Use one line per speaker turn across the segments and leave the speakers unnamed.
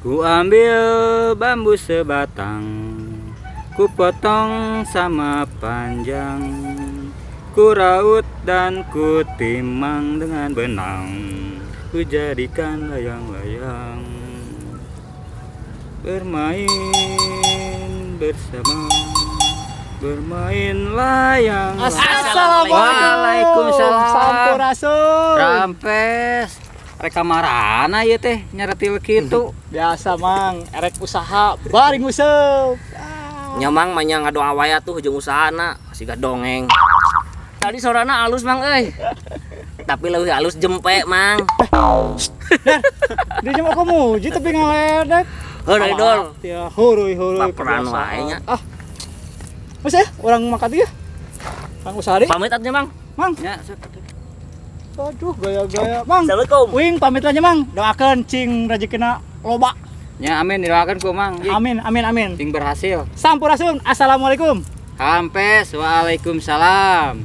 Ku ambil bambu sebatang, ku potong sama panjang, ku raut dan ku timang dengan benang, ku jadikan layang-layang. Bermain bersama, bermain layang.
Assalamualaikum.
Waalaikumsalam.
Sampurasun.
Rampes. Reka marana ieu teh nyaretil kitu.
Biasa mang, erek usaha baring useup.
Nyamang manya ngadoa wae tuh jeung usahana, siga dongeng. Tadi sorana alus mang euy. Tapi leuwih alus jempe mang.
Dia cuma muji tapi ngaledek.
Heureui dol.
Ya heureui
Baperan wae nya.
Mas ya, orang makan dia. Kang usaha deh.
Pamit atuh mang.
Mang.
Ya,
Aduh, gaya-gaya. Mang.
Assalamualaikum.
Wing pamit aja, Mang. Doakeun cing rezekina loba.
nya amin didoakeun ku Mang.
Amin, amin, amin.
Ting berhasil.
Sampurasun. Assalamualaikum.
Hampes. Waalaikumsalam.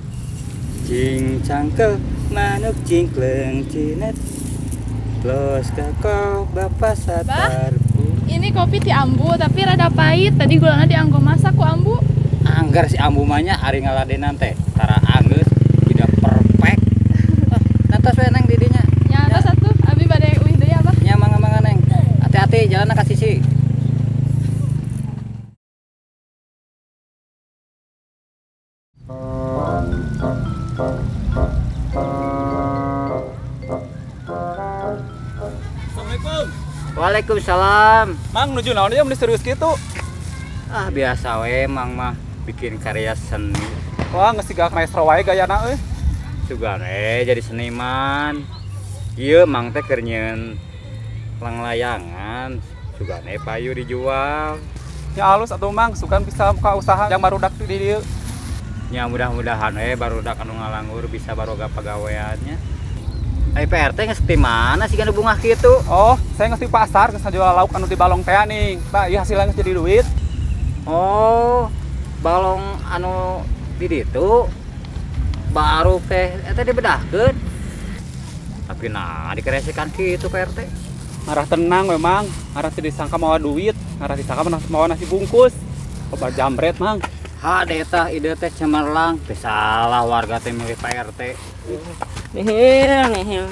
Cing cangkel manuk cingkleng cinet. Los kakau bapak satar.
Ini kopi ti ambu tapi rada pahit. Tadi gulana dianggo masak ku ambu.
Anggar si ambu mah nya ari ngaladenan teh. Tara anggeus tidak perfect. Natos we neng didinya.
Nyata satu, abi bade uih deui apa?
Nya mangga-mangga neng. Hati-hati jalanna ka sisi.
Assalamualaikum.
Waalaikumsalam.
Mang nuju naon dia meni serius gitu?
Ah biasa we Mang mah bikin karya seni.
Wah, geus siga maestro wae gayana euy.
Juga jadi seniman. Ieu Mang teh keur nyieun lang-layangan. Juga payu dijual.
Ya halus atuh Mang, sukan bisa buka usaha yang barudak di dieu.
Ya mudah-mudahan barudak anu ngalanggur bisa baroga pagaweannya. PRT geus ti mana sih kana bungah kitu?
Oh, saya ngasih pasar, geus jual lauk anu di balong teh nih. Tah, ieu hasilna geus jadi duit.
Oh, balong anu di ditu baru teh eta dibedahkeun. Tapi nah dikeresekan kitu PRT.
Ngarah tenang memang, ngarah teu disangka mawa duit, ngarah disangka mawa nasi bungkus. Coba jambret Mang.
Hade tah ide teh cemerlang, teh salah warga teh milih PRT.
Nihil.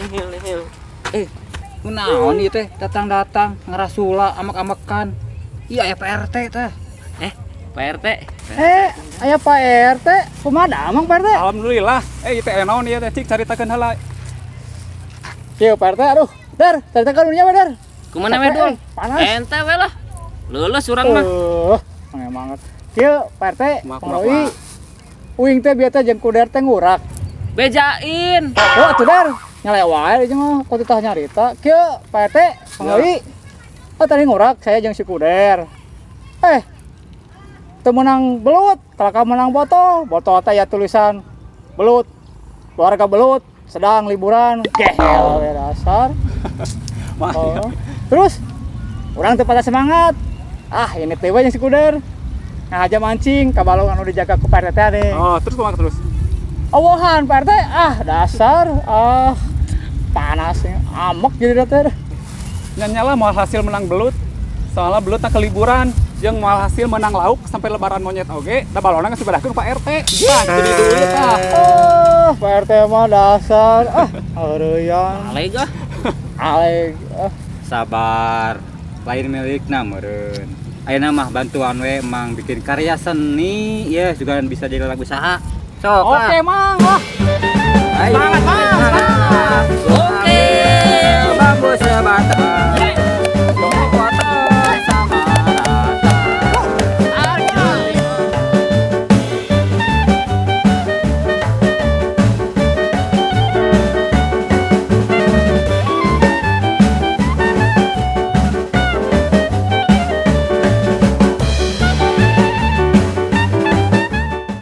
Kunaon ieu teh datang-datang ngarasula amek-amekan. Iya ya PRT teh.
Pak RT.
Aya Pak RT, kumaha Mang Pak RT?
Alhamdulillah. Ieu teh naon ieu teh cik caritakeun heula.
Kieu Pak RT, aduh. Dar, caritakeun nya we, Dar.
Kumaha we dul?
Panas.
Ente we lah. Leuleus urang mah.
Angel banget. Kieu Pak RT,
Kumaha,
pengawi. Uing teh biasa jeung kuder teh ngurak.
Bejain.
Oh, atuh Dar. Nyale wae jeung mah ku titah nyarita. Kieu Pak RT, pengawi. Oh, tadi ngurak saya jeung si kuder. Teu menang belut, kalaka menang botol. Botol teh ya tulisan belut. Keluarga belut sedang liburan. Gehel we dasar. Oh. Terus urang teu pada semangat. Ini teh we jeung si kuder. Ngahaja mancing ka balong anu dijaga ku Pak RT teh.
Oh, terus kumaha terus?
Awohan Pak RT, dasar, panas, amek jadi teh.
Nyanyala moal hasil menang belut. Soalnya belutna keliburan, jeung moal hasil menang lauk sampai lebaran monyet oge, da balona geus dibadahkeun Pak RT. Jadi duit tah.
Pak RT mah dasar, eureuyan.
Alega.
Aleg,
Sabar. Lain milikna meureun. Ayeuna mah bantuan we Mang bikin karya seni, ya juga bisa jadi lagu usaha. Sok.
Oke, Mang.
Ayo.
Semangat, Mang.
Semangat.